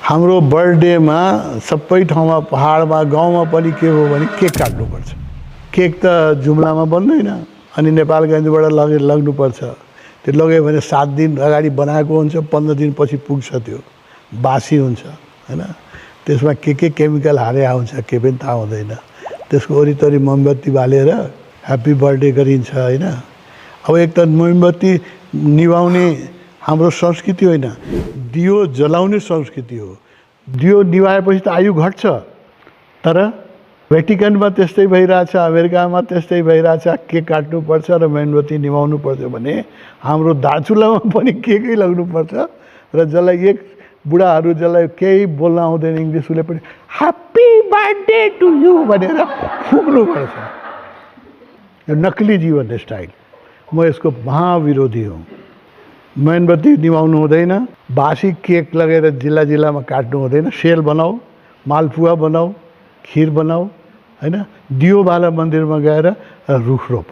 हाम्रो बर्थडेमा सबै ठाउँमा पहाडमा गाउँमा पनि के हो भने केक काट्नुपर्छ। केक त जुम्लामा बन्दैन, अनि नेपालगञ्जबाट लग्नुपर्छ। त्यो लग्यो भने 7 दिन अगाडि बनाएको हुन्छ, 15 दिनपछि पुग्छ, त्यो बासी हुन्छ हैन। त्यसमा के केमिकल हालेको हुन्छ के पनि थाहा हुँदैन। त्यसको वरिपरि मोमबत्ती बालेर ह्याप्पी बर्थडे गरिन्छ हैन। अब एक त मोमबत्ती निभाउने हाम्रो संस्कृति होइन, दियो जलाउने संस्कृति हो। दियो निभाएपछि त आयु घट्छ, तर भेटिकनमा त्यस्तै भइरहेछ, अमेरिकामा त्यस्तै भइरहेछ। केक काट्नुपर्छ र मोमबत्ती निभाउनु पर्छ भने हाम्रो दार्चुलामा पनि केकै लाग्नुपर्छ। र जसलाई एक बुढाहरू जसलाई केही बोल्न आउँदैन इङ्ग्लिस, उसले पनि ह्याप्पी बर्थडे टु यु भनेर फुक्नुपर्छ। यो नक्कली जीवन स्टाइल, म यसको महाविरोधी हुँ। मोमबत्ती निभाउनु हुँदैन, बासी केक लगेर जिल्ला जिल्लामा काट्नु हुँदैन। सेल बनाऊ, मालपुवा बनाऊ, खिर बनाऊ हैन। दियो बाला मन्दिरमा गएर रुख रोप।